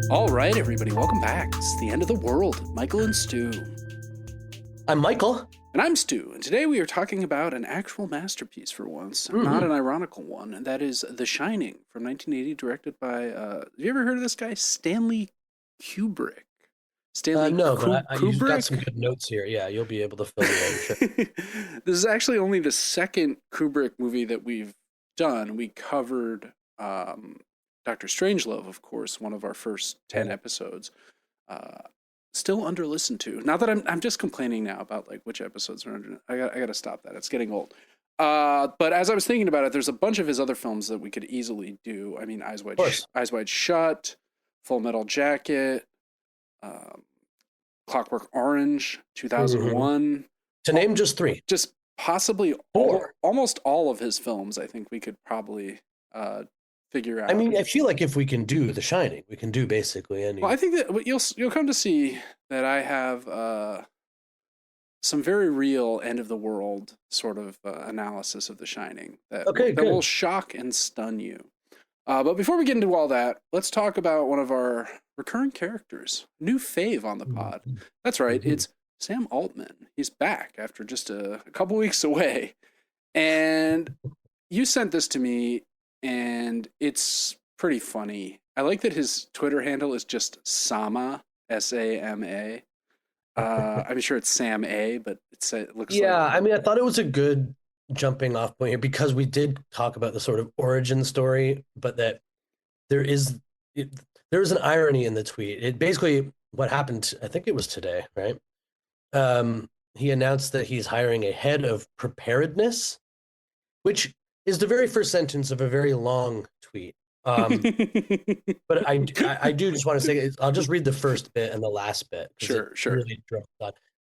All right, everybody, welcome back. It's the end of the world. Michael and Stu. I'm Michael. And I'm Stu. And today we are talking about an actual masterpiece for once, not an ironical one. And that is The Shining from 1980, directed by, have you ever heard of this guy? Stanley Kubrick. But you've got some good notes here. Yeah, you'll be able to fill me in. Sure. This is actually only the second Kubrick movie that we've done. We covered Dr. Strangelove, of course, one of our first 10 episodes. Still under listened to. Not that I'm just complaining now about like which episodes are under. I got to stop that. It's getting old. But as I was thinking about it, there's a bunch of his other films that we could easily do. I mean, Eyes Wide Shut, Full Metal Jacket, Clockwork Orange, 2001. To name just three. Just possibly almost all of his films. I think we could probably figure out. I mean, I feel like if we can do The Shining, we can do basically any. Well, I think that you'll come to see that I have some very real end of the world sort of analysis of The Shining that will shock and stun you. But before we get into all that, let's talk about one of our recurring characters, new fave on the pod. That's right, it's Sam Altman. He's back after just a couple weeks away, and you sent this to me. And it's pretty funny. I like that his Twitter handle is just Sama, S-A-M-A. I'm sure it's Sam A, but it looks like... Yeah, I mean, I thought it was a good jumping off point here because we did talk about the sort of origin story, but that there is an irony in the tweet. It basically, what happened, I think it was today, right? He announced that he's hiring a head of preparedness, which is the very first sentence of a very long tweet. But I do just want to say, I'll just read the first bit and the last bit. Sure. Really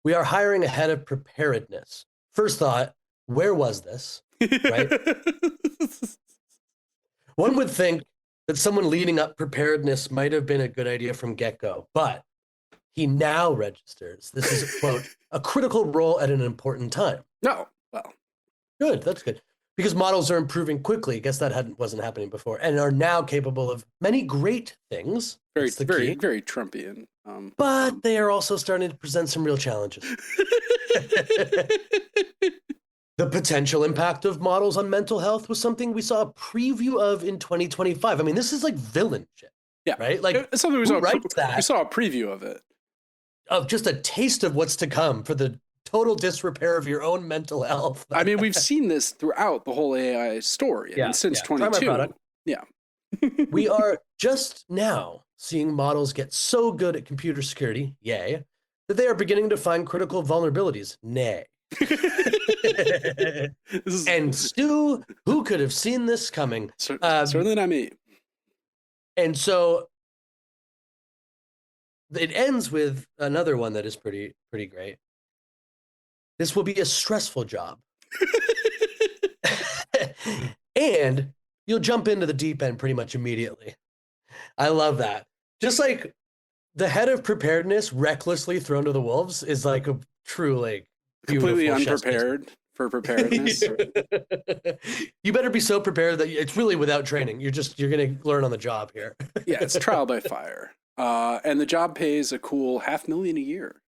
we are hiring a head of preparedness. First thought, where was this? Right? One would think that someone leading up preparedness might have been a good idea from get-go, but he now registers. This is, quote, a critical role at an important time. No, well. Good, that's good. Because models are improving quickly. I guess that wasn't happening before, and are now capable of many great things. Very Trumpian. But they are also starting to present some real challenges. The potential impact of models on mental health was something we saw a preview of in 2025. I mean, this is like villain shit. Yeah, right. Like it's something we saw. We saw a preview of it. Of just a taste of what's to come for the total disrepair of your own mental health. I mean, we've seen this throughout the whole AI story. I mean, since 22. Yeah. We are just now seeing models get so good at computer security, yay, that they are beginning to find critical vulnerabilities, nay. And Stu, who could have seen this coming? Certainly not me. And so it ends with another one that is pretty great. This will be a stressful job. And you'll jump into the deep end pretty much immediately. I love that. Just like the head of preparedness recklessly thrown to the wolves is like a true, like, completely unprepared for preparedness. You better be so prepared that it's really without training. You're going to learn on the job here. Yeah, it's trial by fire. And the job pays a cool $500,000 a year.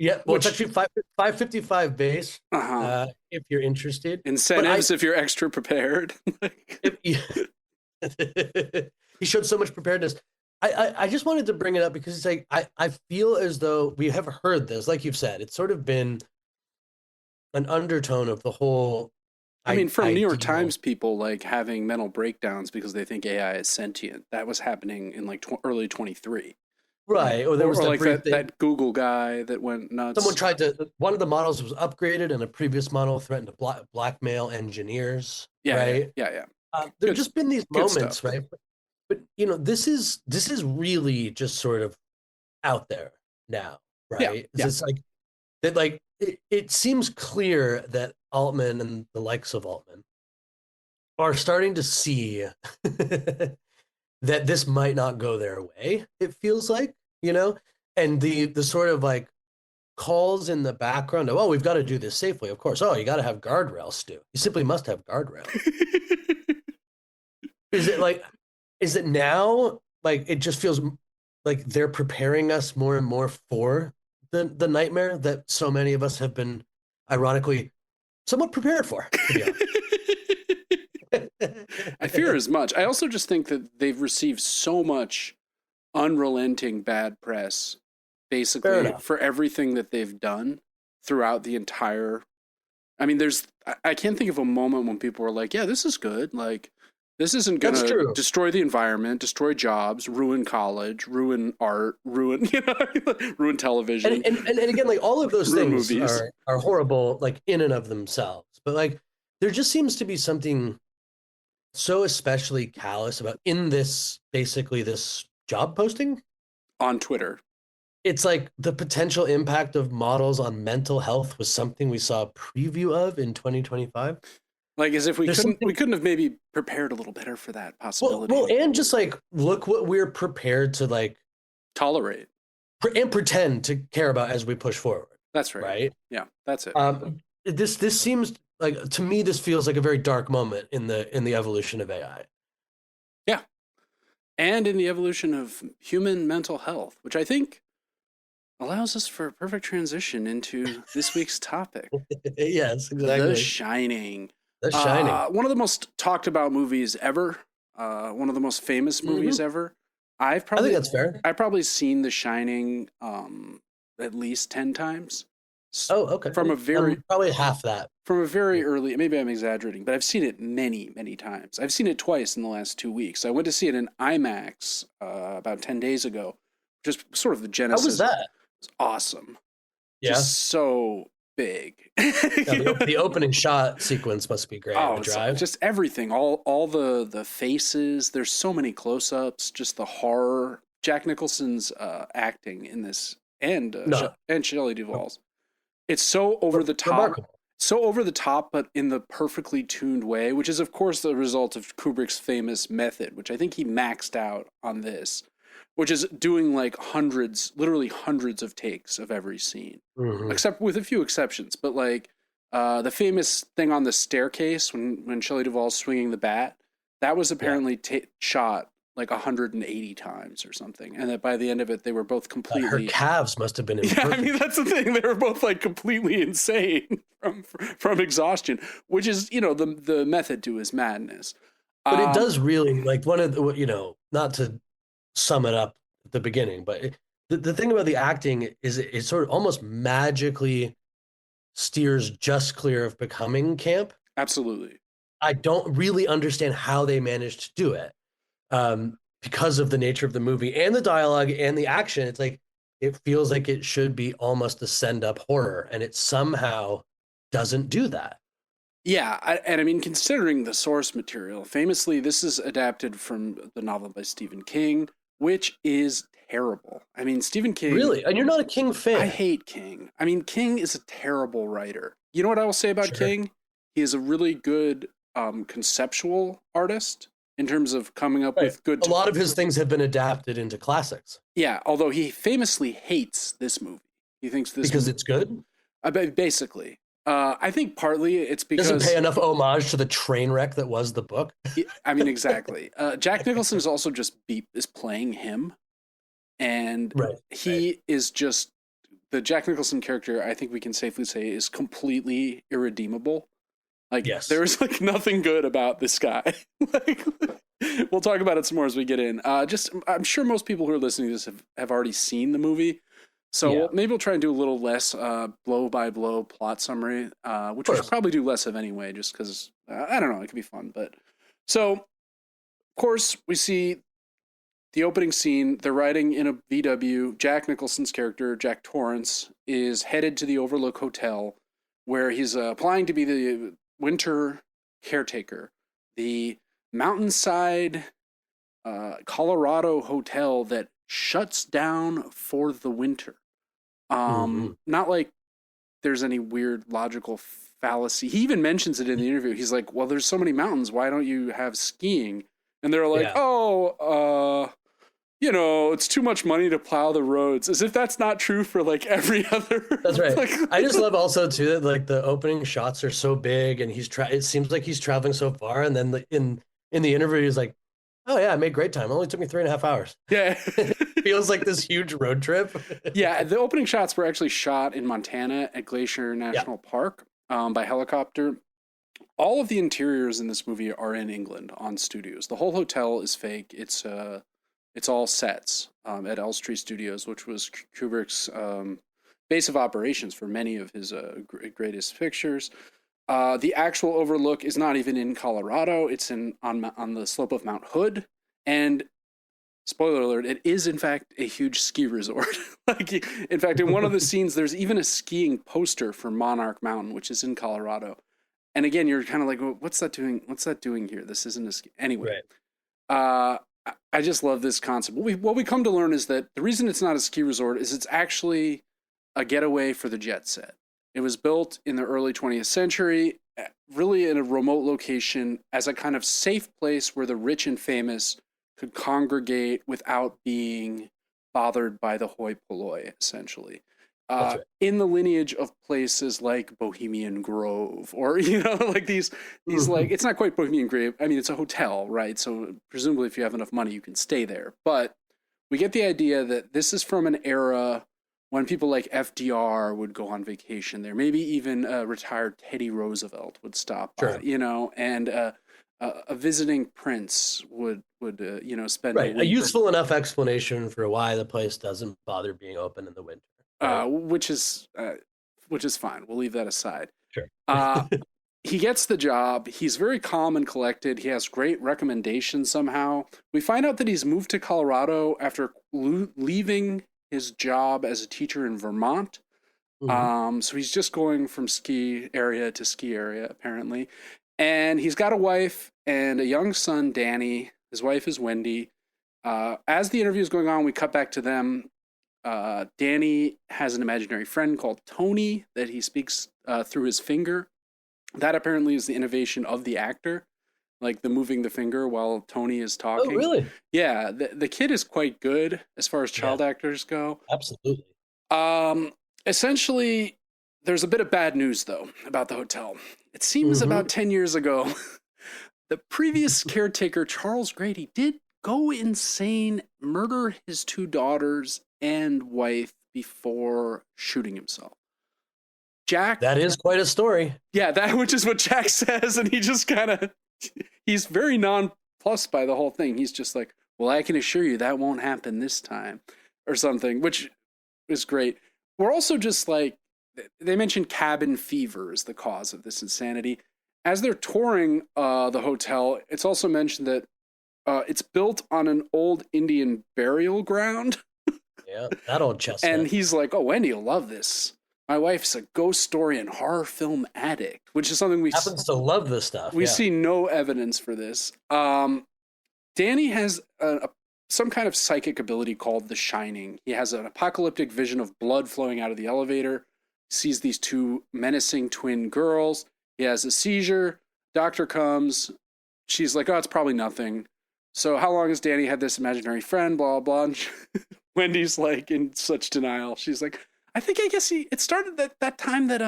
Yeah, well, it's actually $555 base, if you're interested. Incentives if you're extra prepared. He showed so much preparedness. I just wanted to bring it up because it's like, I feel as though we have heard this, like you've said, it's sort of been an undertone of the whole. I mean, from New York Times people like having mental breakdowns because they think AI is sentient. That was happening in like early 23. Right, or there was like that Google guy that went nuts. Someone one of the models was upgraded, and a previous model threatened to blackmail engineers. Yeah, right? Yeah. There've just been these moments, stuff. Right? But this is really just sort of out there now, right? Yeah. It's like that. Like it seems clear that Altman and the likes of Altman are starting to see that this might not go their way. It feels like. And the sort of like calls in the background of, oh, we've got to do this safely. Of course. Oh, you got to have guardrails, Stu. You simply must have guardrails. Is it now like it just feels like they're preparing us more and more for the nightmare that so many of us have been ironically somewhat prepared for, to be honest. I fear as much. I also just think that they've received so much unrelenting bad press, basically, for everything that they've done throughout the entire. I mean, I can't think of a moment when people were like, yeah, this is good. Like, this isn't going to destroy the environment, destroy jobs, ruin college, ruin art, ruin television. And again, like all of those things are horrible, like in and of themselves. But like, there just seems to be something so especially callous about this job posting on Twitter. It's like the potential impact of models on mental health was something we saw a preview of in 2025. Like as if we couldn't have maybe prepared a little better for that possibility. Well, and just like look what we're prepared to like tolerate and pretend to care about as we push forward. That's right. Right? Yeah, that's it. This seems like, to me, this feels like a very dark moment in the evolution of AI. Yeah, and in the evolution of human mental health, which I think allows us for a perfect transition into this week's topic. Yes, exactly. The Shining. The Shining. One of the most talked about movies ever. One of the most famous movies ever. I think that's fair. I've probably seen The Shining at least 10 times. Oh, okay. From a very probably half that. From a very early, maybe I'm exaggerating, but I've seen it many, many times. I've seen it twice in the last 2 weeks. I went to see it in IMAX about 10 days ago, just sort of the genesis. How was that? It was awesome. Yeah. Just so big. The opening shot sequence must be great. Oh, just everything. All the faces. There's so many close-ups. Just the horror. Jack Nicholson's acting in this, and Shelley Duvall's. It's so over the top. Remarkable. So over the top, but in the perfectly tuned way, which is, of course, the result of Kubrick's famous method, which I think he maxed out on this, which is doing like literally hundreds of takes of every scene, except with a few exceptions. But like the famous thing on the staircase when Shelley Duvall's swinging the bat, that was apparently shot like 180 times or something, and that by the end of it they were both completely. Her calves must have been. Yeah, I mean that's the thing. They were both like completely insane from exhaustion, which is the method to his madness. But it does really like one of the not to sum it up at the beginning, but the thing about the acting is it sort of almost magically steers just clear of becoming camp. Absolutely. I don't really understand how they managed to do it. Because of the nature of the movie and the dialogue and the action, it's like it feels like it should be almost a send-up horror, and it somehow doesn't do that. Yeah, and I mean, considering the source material, famously, this is adapted from the novel by Stephen King, which is terrible. I mean, Stephen King... Really? And you're not a King fan? I hate King. I mean, King is a terrible writer. You know what I will say about King? He is a really good conceptual artist. In terms of coming up with good... A lot of his things have been adapted into classics. Yeah, although he famously hates this movie. He thinks this... Because it's good? Basically. I think partly it's because... Doesn't pay enough homage to the train wreck that was the book. I mean, exactly. Jack Nicholson is also just is playing him. And he is just... The Jack Nicholson character, I think we can safely say, is completely irredeemable. Like, there's like nothing good about this guy. Like, we'll talk about it some more as we get in. I'm sure most people who are listening to this have already seen the movie. So maybe we'll try and do a little less blow by blow plot summary, which we should probably do less of anyway, just because, I don't know, it could be fun. But so, of course, we see the opening scene. They're riding in a VW. Jack Nicholson's character, Jack Torrance, is headed to the Overlook Hotel, where he's applying to be the winter caretaker, the mountainside Colorado hotel that shuts down for the winter. Not like there's any weird logical fallacy. He even mentions it in the interview. He's like, well, there's so many mountains. Why don't you have skiing? And they're like, it's too much money to plow the roads, as if that's not true for like every other. That's right. I just love also too that like the opening shots are so big, and it seems like he's traveling so far, and then in the interview he's like, "Oh yeah, I made great time. It only took me 3.5 hours." Yeah. Feels like this huge road trip. Yeah, the opening shots were actually shot in Montana at Glacier National Park by helicopter. All of the interiors in this movie are in England on studios. The whole hotel is fake. It's all sets at Elstree Studios, which was Kubrick's base of operations for many of his greatest pictures. The actual overlook is not even in Colorado. It's on the slope of Mount Hood, and spoiler alert, it is in fact a huge ski resort. In fact, in one of the scenes, there's even a skiing poster for Monarch Mountain, which is in Colorado. And again, you're kind of like, well, what's that doing? What's that doing here? This isn't a ski. Anyway, right. I just love this concept. What we come to learn is that the reason it's not a ski resort is it's actually a getaway for the jet set. It was built in the early 20th century, really in a remote location as a kind of safe place where the rich and famous could congregate without being bothered by the hoi polloi, essentially. Right. In the lineage of places like Bohemian Grove, or like these like, it's not quite Bohemian Grove. I mean, it's a hotel, right? So presumably, if you have enough money, you can stay there. But we get the idea that this is from an era when people like FDR would go on vacation there. Maybe even retired Teddy Roosevelt would stop by, and a visiting prince would spend a useful enough explanation for why the place doesn't bother being open in the winter. Which is fine. We'll leave that aside. Sure. He gets the job. He's very calm and collected. He has great recommendations somehow. We find out that he's moved to Colorado after leaving his job as a teacher in Vermont. Mm-hmm. So he's just going from ski area to ski area, apparently. And he's got a wife and a young son, Danny. His wife is Wendy. As the interview is going on, we cut back to them. Danny has an imaginary friend called Tony that he speaks through his finger. That apparently is the innovation of the actor, like the moving the finger while Tony is talking. Oh, really? Yeah, the kid is quite good as far as child actors go. Absolutely. Essentially, there's a bit of bad news, though, about the hotel. It seems about 10 years ago, the previous caretaker, Charles Grady, did go insane, murder his 2 daughters and wife before shooting himself. Jack... That is quite a story. Yeah, which is what Jack says, and he just kind of... He's very nonplussed by the whole thing. He's just like, well, I can assure you that won't happen this time, or something, which is great. We're also just like... They mentioned cabin fever as the cause of this insanity. As they're touring the hotel, it's also mentioned that it's built on an old Indian burial ground. Yeah, that old chestnut. And he's like, oh, Wendy will love this. My wife's a ghost story and horror film addict, which is something we... Happens to love this stuff. We see no evidence for this. Danny has some kind of psychic ability called The Shining. He has an apocalyptic vision of blood flowing out of the elevator. Sees these 2 menacing twin girls. He has a seizure. Doctor comes. She's like, oh, it's probably nothing. So how long has Danny had this imaginary friend? Blah, blah, blah. Wendy's like in such denial. She's like, I guess it started that time that,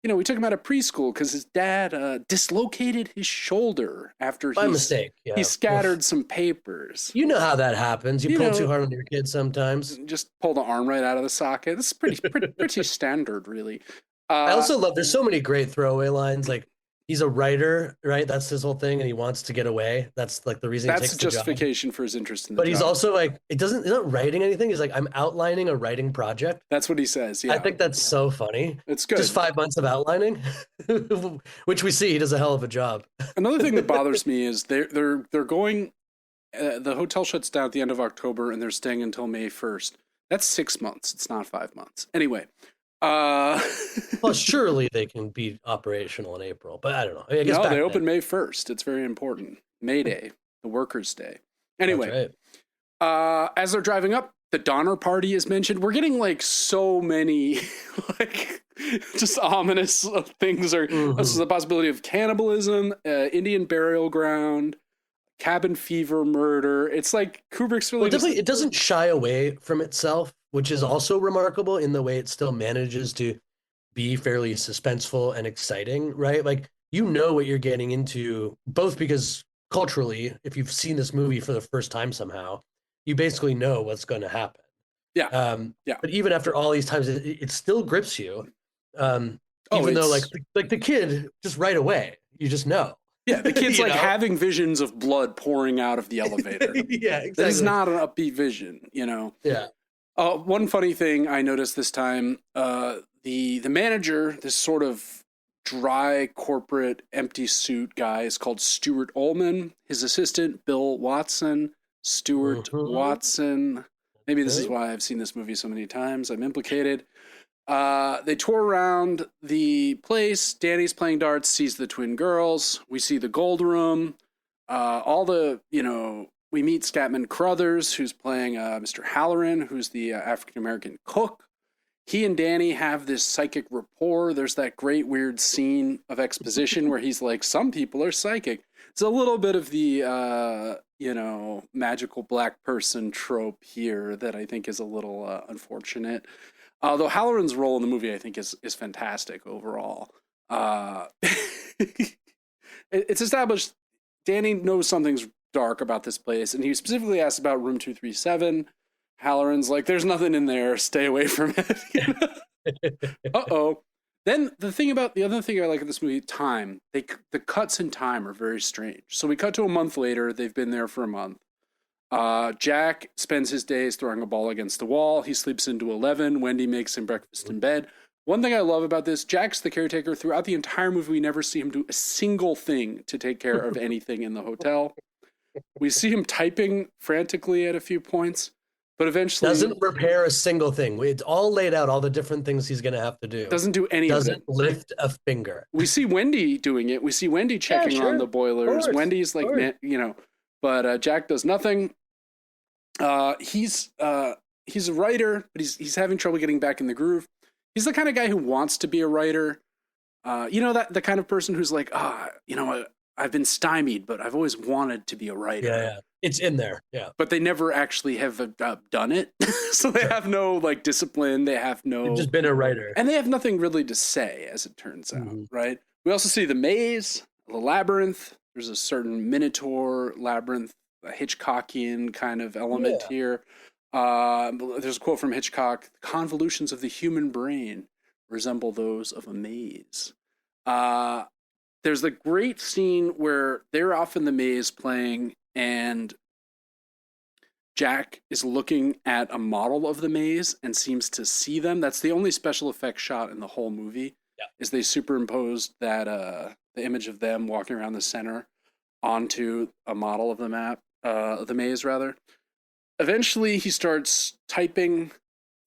we took him out of preschool because his dad dislocated his shoulder after by mistake. Yeah. He scattered some papers. You know how that happens. You pull too hard on your kids sometimes. Just pull the arm right out of the socket. This is pretty standard, really. I also love, there's so many great throwaway lines. Like, he's a writer, right? That's his whole thing, and he wants to get away. That's like the reason he takes the job. That's justification for his interest in the job. But he's also like, he's not writing anything. He's like, I'm outlining a writing project. That's what he says. Yeah, I think that's so funny. It's good. Just 5 months of outlining, which we see he does a hell of a job. Another thing that bothers me is they're going. The hotel shuts down at the end of October, and they're staying until May 1st. That's 6 months. It's not 5 months. Anyway. Well, surely they can be operational in April, but I don't know. I guess no, they open May 1st. It's very important. May Day, the workers' day. Anyway, right. As they're driving up, the Donner Party is mentioned. We're getting like so many like just ominous things. This is the possibility of cannibalism, Indian burial ground, cabin fever murder. It's like Kubrick's really definitely it doesn't shy away from itself, which is also remarkable in the way it still manages to be fairly suspenseful and exciting, right? Like you know what you're getting into, both because culturally, if you've seen this movie for the first time somehow, you basically know what's going to happen. Yeah. Yeah. But even after all these times, it still grips you. Even though like the kid just right away, you just know. Yeah, the kid's like having visions of blood pouring out of the elevator. Yeah, exactly. That is not an upbeat vision, you know? Yeah. One funny thing I noticed this time, the manager, this sort of dry corporate empty suit guy, is called Stuart Ullman. His assistant, Bill Watson. Stuart Watson. Maybe this is why I've seen this movie so many times. I'm implicated. They tour around the place. Danny's playing darts, sees the twin girls. We see the gold room. We meet Scatman Crothers, who's playing Mr. Halloran, who's the African-American cook. He and Danny have this psychic rapport. There's that great weird scene of exposition where he's like, some people are psychic. It's a little bit of the, magical black person trope here that I think is a little unfortunate. Although Halloran's role in the movie, I think, is fantastic overall. It's established Danny knows something's dark about this place, and he specifically asked about room 237. Halloran's like, there's nothing in there. Stay away from it. Uh-oh. Then the other thing I like in this movie, time. The cuts in time are very strange. So we cut to a month later. They've been there for a month. Jack spends his days throwing a ball against the wall. He sleeps into 11. Wendy makes him breakfast in bed. One thing I love about this, Jack's the caretaker. Throughout the entire movie, we never see him do a single thing to take care of anything in the hotel. We see him typing frantically at a few points, but eventually doesn't repair a single thing. It's all laid out, all the different things he's going to have to do. Doesn't do any of it. Doesn't lift a finger. We see Wendy doing it. We see Wendy checking on the boilers. Wendy's like, but Jack does nothing. He's a writer, but he's having trouble getting back in the groove. He's the kind of guy who wants to be a writer. That the kind of person who's like, I've been stymied, but I've always wanted to be a writer. Yeah. It's in there. Yeah. But they never actually have done it. So they have no discipline. They have no. They've just been a writer. And they have nothing really to say, as it turns out. Right. We also see the maze, the labyrinth. There's a certain Minotaur labyrinth, a Hitchcockian kind of element here. There's a quote from Hitchcock: "The convolutions of the human brain resemble those of a maze." There's the great scene where they're off in the maze playing, and Jack is looking at a model of the maze and seems to see them. That's the only special effects shot in the whole movie. Yeah. Is they superimposed that the image of them walking around the center onto a model of the maze rather. Eventually, he starts typing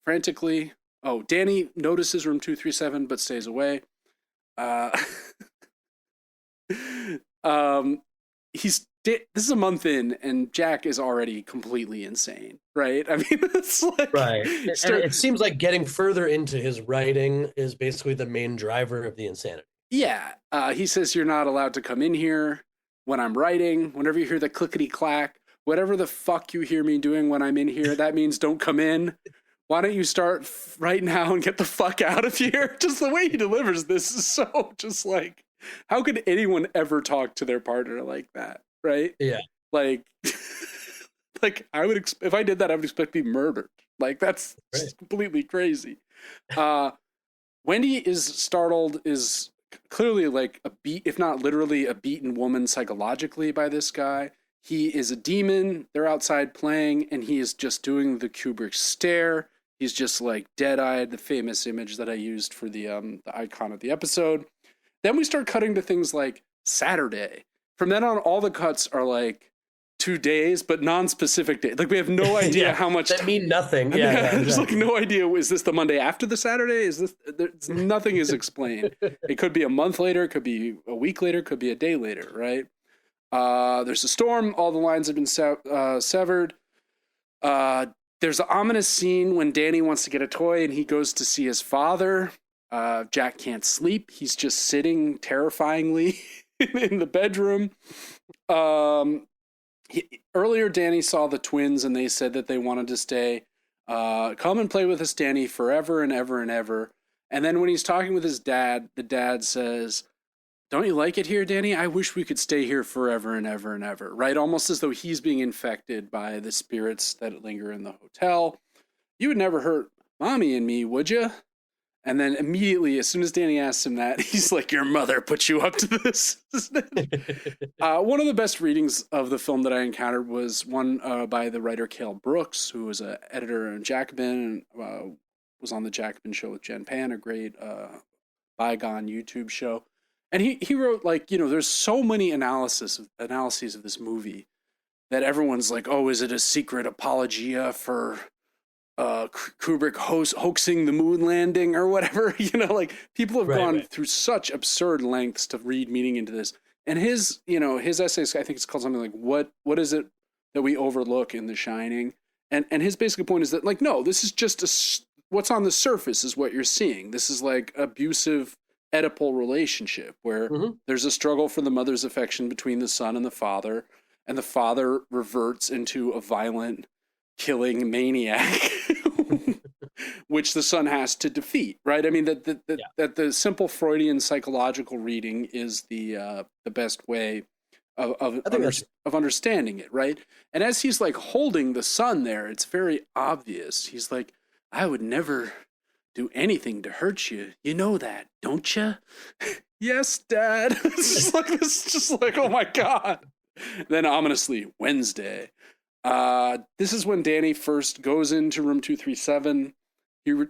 frantically. Oh, Danny notices room 237 but stays away. This is a month in, and Jack is already completely insane, right? I mean, it's like right. And it seems like getting further into his writing is basically the main driver of the insanity. Yeah, he says you're not allowed to come in here when I'm writing. Whenever you hear the clickety clack, whatever the fuck you hear me doing when I'm in here, that means don't come in. Why don't you start right now and get the fuck out of here? Just the way he delivers this is so just like, how could anyone ever talk to their partner like that? Right? Yeah. Like I would, if I did that, I would expect to be murdered. Like that's completely crazy. Wendy is startled, is clearly like if not literally a beaten woman psychologically by this guy. He is a demon. They're outside playing, and he is just doing the Kubrick stare. He's just like dead-eyed, the famous image that I used for the icon of the episode. Then we start cutting to things like Saturday. From then on, all the cuts are like 2 days, but non-specific days. Like we have no idea how much. That mean nothing. There's like no idea. Is this the Monday after the Saturday? Nothing is explained. It could be a month later. It could be a week later. It could be a day later. Right. There's a storm. All the lines have been severed. There's an ominous scene when Danny wants to get a toy and he goes to see his father. Jack can't sleep. He's just sitting terrifyingly in the bedroom. Earlier, Danny saw the twins and they said that they wanted to stay. Come and play with us, Danny, forever and ever and ever. And then when he's talking with his dad, the dad says, don't you like it here, Danny? I wish we could stay here forever and ever and ever, right? Almost as though he's being infected by the spirits that linger in the hotel. You would never hurt Mommy and me, would you? And then immediately, as soon as Danny asks him that, he's like, your mother put you up to this. One of the best readings of the film that I encountered was one by the writer Cale Brooks, who was an editor in Jacobin and was on the Jacobin show with Jen Pan, a great bygone YouTube show. And he wrote, like, there's so many analyses of this movie that everyone's like, oh, is it a secret apologia for Kubrick hoaxing the moon landing or whatever? Like, people have gone through such absurd lengths to read meaning into this. And his essays, I think it's called something like, what is it that we overlook in The Shining? And his basic point is that, like, no, this is just what's on the surface is what you're seeing. This is like abusive Oedipal relationship where there's a struggle for the mother's affection between the son and the father reverts into a violent killing maniac, which the son has to defeat, right? I mean, that the simple Freudian psychological reading is the best way of understanding it, right? And as he's like holding the son there, it's very obvious. He's like, I would never do anything to hurt you. You know that, don't you? Yes, Dad. It's just like, oh my God. Then ominously, Wednesday. This is when Danny first goes into room 237.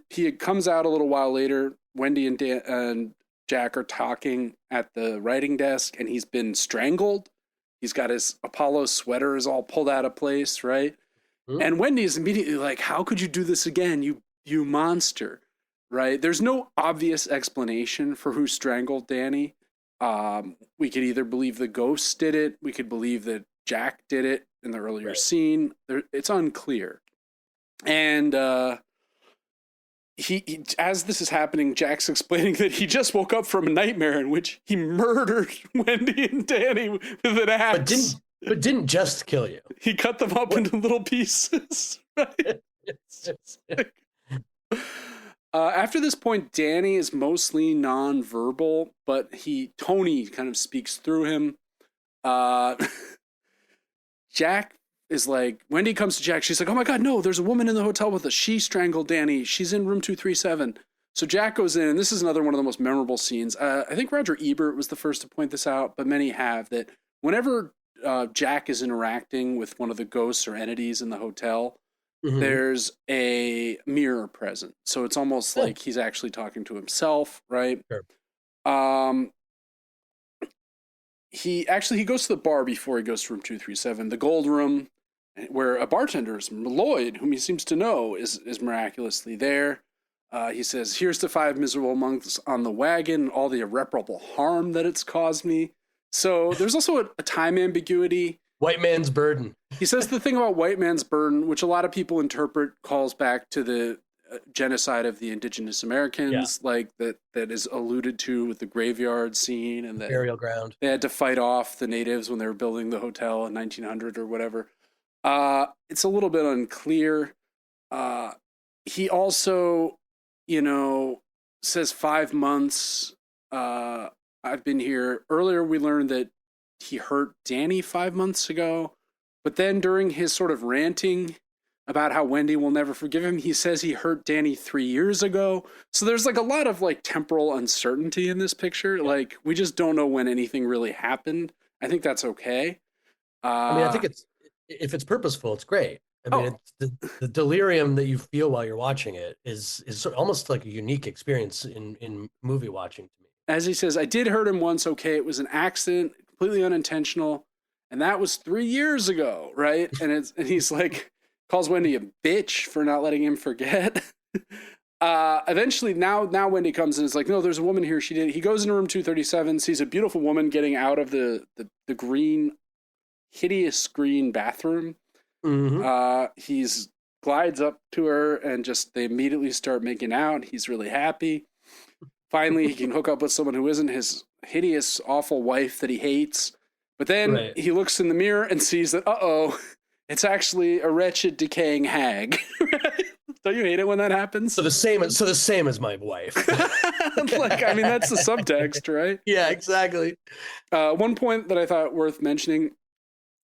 He comes out a little while later. Wendy and Jack are talking at the writing desk, and he's been strangled. He's got his Apollo sweater is all pulled out of place, right? And Wendy is immediately like, how could you do this again, you monster, right? There's no obvious explanation for who strangled Danny. We could either believe the ghost did it. We could believe that Jack did it in the earlier scene. It's unclear. And he as this is happening, Jack's explaining that he just woke up from a nightmare in which he murdered Wendy and Danny with an axe. But didn't just kill you. He cut them up into little pieces. Right? After this point, Danny is mostly non-verbal, but Tony kind of speaks through him. Jack is like, Wendy comes to Jack. She's like, oh my God, no, there's a woman in the hotel with us. She strangled Danny. She's in room 237. So Jack goes in, and this is another one of the most memorable scenes. I think Roger Ebert was the first to point this out, but many have, that whenever Jack is interacting with one of the ghosts or entities in the hotel, there's a mirror present. So it's almost like he's actually talking to himself, right? Sure. He goes to the bar before he goes to room 237, the gold room, where a bartender, Lloyd, whom he seems to know, is miraculously there. He says, here's to 5 miserable months on the wagon, all the irreparable harm that it's caused me. So there's also a time ambiguity. White man's burden. He says the thing about white man's burden, which a lot of people interpret calls back to the genocide of the indigenous Americans, like that is alluded to with the graveyard scene, and the burial ground. They had to fight off the natives when they were building the hotel in 1900 or whatever. It's a little bit unclear. He also, says 5 months. I've been here. Earlier, we learned that he hurt Danny 5 months ago, but then during his sort of ranting about how Wendy will never forgive him, he says he hurt Danny 3 years ago. So there's like a lot of like temporal uncertainty in this picture. Like, we just don't know when anything really happened. I think that's okay. I think if it's purposeful, it's great. I mean, it's the delirium that you feel while you're watching it is almost like a unique experience in movie watching to me. As he says, I did hurt him once. Okay, it was an accident, completely unintentional, and that was 3 years ago, right? And he's like, calls Wendy a bitch for not letting him forget. Eventually, now Wendy comes and is like, no, there's a woman here. She did. He goes into room 237, sees a beautiful woman getting out of the green, hideous green bathroom. He's glides up to her and they immediately start making out. He's really happy. Finally, he can hook up with someone who isn't his hideous, awful wife that he hates. But then he looks in the mirror and sees that, it's actually a wretched, decaying hag. Don't you hate it when that happens? So the same as my wife. Like, I mean, that's the subtext, right? Yeah, exactly. One point that I thought worth mentioning,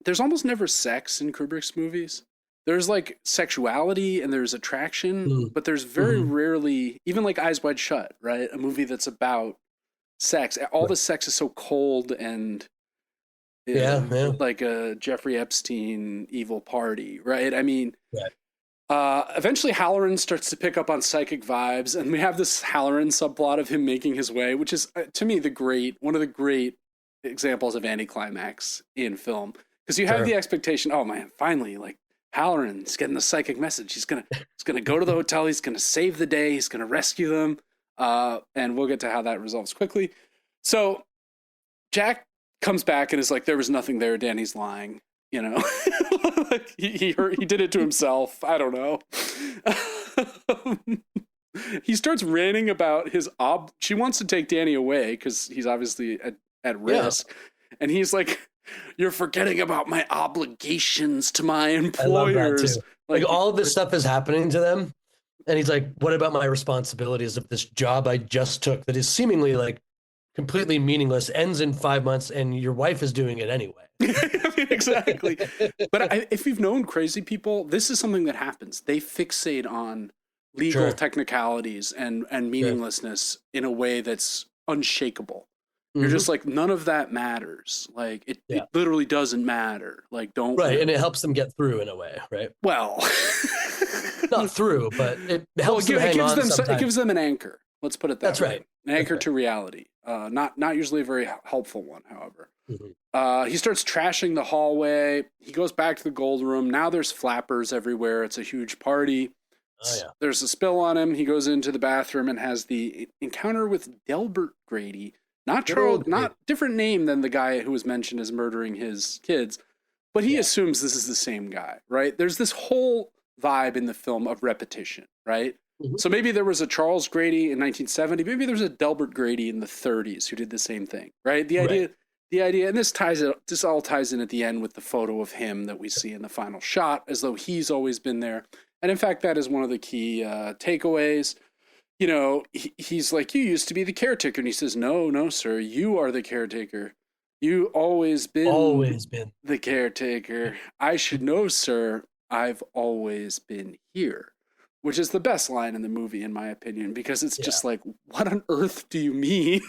there's almost never sex in Kubrick's movies. There's like sexuality and there's attraction, but there's very rarely, even like Eyes Wide Shut, right? A movie that's about sex. All the sex is so cold and like a Jeffrey Epstein evil party, right? I mean, eventually Halloran starts to pick up on psychic vibes, and we have this Halloran subplot of him making his way, which is to me one of the great examples of anticlimax in film, because you have the expectation, oh man, finally, like Halloran's getting the psychic message. He's gonna go to the hotel. He's gonna save the day. He's gonna rescue them, and we'll get to how that resolves quickly. So Jack comes back and is like, there was nothing there. Danny's lying. You know, like he did it to himself. I don't know. He starts ranting about his she wants to take Danny away because he's obviously at risk. And he's like, you're forgetting about my obligations to my employers. I love that too. Like all of this stuff is happening to them. And he's like, what about my responsibilities of this job I just took that is seemingly like completely meaningless, ends in 5 months, and your wife is doing it anyway. I mean, exactly. But if you've known crazy people, this is something that happens. They fixate on legal technicalities and meaninglessness in a way that's unshakable. You're just like, none of that matters. Like, it literally doesn't matter. Like, don't. Right, and it helps them get through in a way, right? Well. Not through, but it helps them hang on sometimes. It gives them an anchor. Let's put it that way. That's right. An anchor to reality. Not usually a very helpful one, however. He starts trashing the hallway. He goes back to the gold room. Now there's flappers everywhere. It's a huge party. There's a spill on him. He goes into the bathroom and has the encounter with Delbert Grady. Not different name than the guy who was mentioned as murdering his kids. But he assumes this is the same guy, right? There's this whole vibe in the film of repetition, right? So maybe there was a Charles Grady in 1970. Maybe there was a Delbert Grady in the 30s who did the same thing, right? The idea, and this all ties in at the end with the photo of him that we see in the final shot, as though he's always been there. And in fact, that is one of the key takeaways. You know, he's like, you used to be the caretaker. And he says, no, sir, you are the caretaker. You always been the caretaker. I should know, sir, I've always been here. Which is the best line in the movie, in my opinion, because it's just like, what on earth do you mean?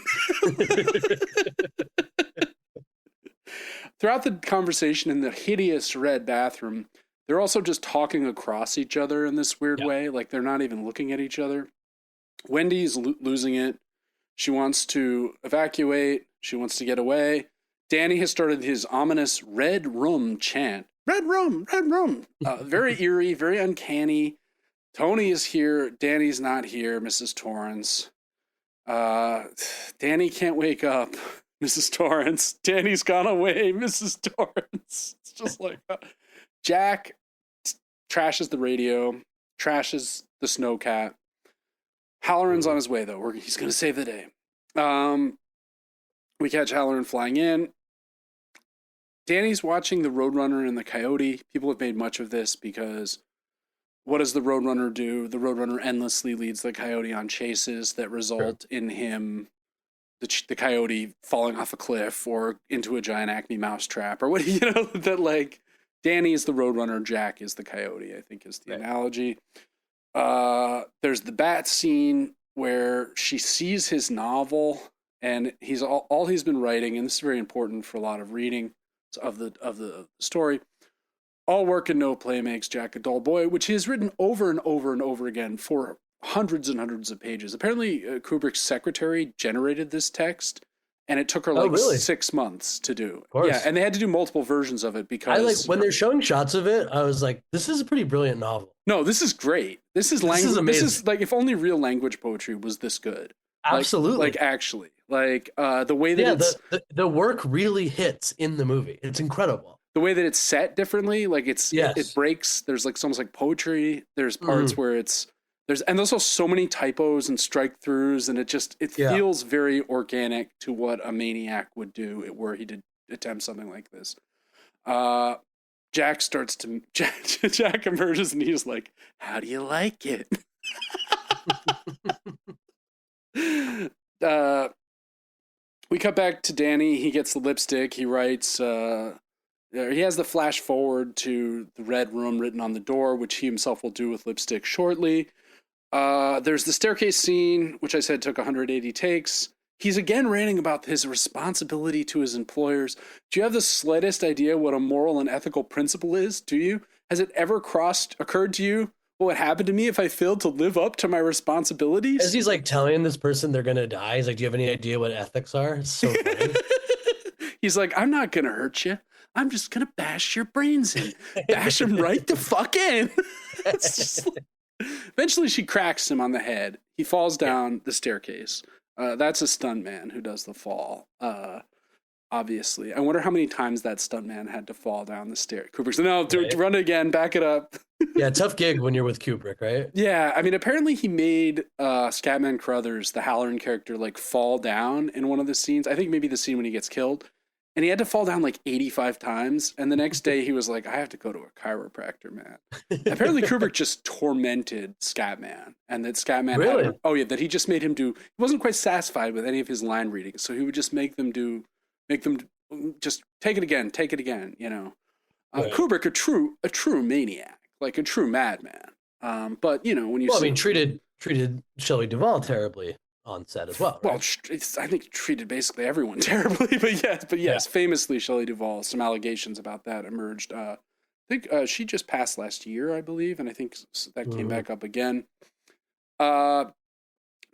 Throughout the conversation in the hideous red bathroom, they're also just talking across each other in this weird way. Like, they're not even looking at each other. Wendy's losing it. She wants to evacuate. She wants to get away. Danny has started his ominous red room chant. Red room, red room. Very eerie, very uncanny. Tony is here. Danny's not here, Mrs. Torrance. Danny can't wake up, Mrs. Torrance. Danny's gone away, Mrs. Torrance. It's just like Jack trashes the radio, trashes the snowcat. Halloran's on his way, though. He's going to save the day. We catch Halloran flying in. Danny's watching the Roadrunner and the Coyote. People have made much of this because what does the Roadrunner do? The Roadrunner endlessly leads the Coyote on chases that result in him, the Coyote, falling off a cliff or into a giant Acme mousetrap, or what, that like Danny is the Roadrunner, Jack is the Coyote, I think is the analogy. There's the bat scene where she sees his novel and he's all he's been writing, and this is very important for a lot of reading of the story. All work and no play makes Jack a dull boy, which he has written over and over and over again for hundreds and hundreds of pages. Apparently, Kubrick's secretary generated this text, and it took her 6 months to do. Yeah, and they had to do multiple versions of it because when they're showing shots of it, I was like, this is a pretty brilliant novel. No, this is great. This is language. This is like, if only real language poetry was this good. Absolutely. Actually, the way that the work really hits in the movie. It's incredible. The way that it's set differently, like it breaks. There's like almost like poetry. There's parts where and there's also so many typos and strike throughs, and it feels very organic to what a maniac would do were he to attempt something like this. Jack emerges and he's like, "How do you like it?" We cut back to Danny. He gets the lipstick. He writes. He has the flash forward to the red room written on the door, which he himself will do with lipstick shortly. There's the staircase scene, which I said took 180 takes. He's again ranting about his responsibility to his employers. Do you have the slightest idea what a moral and ethical principle is? Do you? Has it ever occurred to you what would happen to me if I failed to live up to my responsibilities? As he's like telling this person they're gonna die, he's like, "Do you have any idea what ethics are?" It's so funny. He's like, "I'm not gonna hurt you. I'm just gonna bash your brains in, bash them right the fuck in." It's just... Eventually, she cracks him on the head. He falls down the staircase. That's a stuntman who does the fall. Obviously, I wonder how many times that stuntman had to fall down the stairs. Kubrick said, "No, run it again, back it up." Yeah, tough gig when you're with Kubrick, right? Yeah, I mean, apparently he made Scatman Crothers, the Halloran character, like fall down in one of the scenes. I think maybe the scene when he gets killed. And he had to fall down like 85 times. And the next day he was like, "I have to go to a chiropractor, man." Apparently Kubrick just tormented Scatman. And that Scatman really? That he just made him do, he wasn't quite satisfied with any of his line readings. So he would just make them just take it again, you know. Right. Kubrick, a true maniac, like a true madman. But, you know, when you treated Shelley Duvall terribly on set as well. Right? Well, I think treated basically everyone terribly, but yes, famously Shelley Duvall. Some allegations about that emerged. I think she just passed last year, I believe, and I think that came back up again. The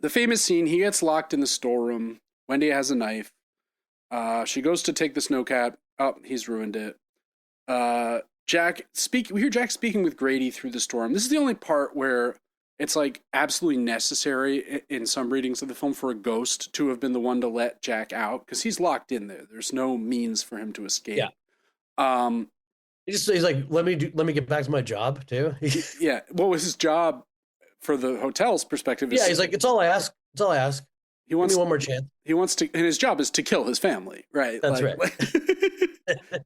famous scene: he gets locked in the storeroom. Wendy has a knife. She goes to take the snowcat. Oh, he's ruined it. We hear Jack speaking with Grady through the storm. This is the only part where it's like absolutely necessary in some readings of the film for a ghost to have been the one to let Jack out, because he's locked in there. There's no means for him to escape. Yeah. He's like, let me get back to my job too. Yeah. What was his job for the hotel's perspective? He's like, it's all I ask. He wants me one more chance. He wants to, and his job is to kill his family, right? That's right.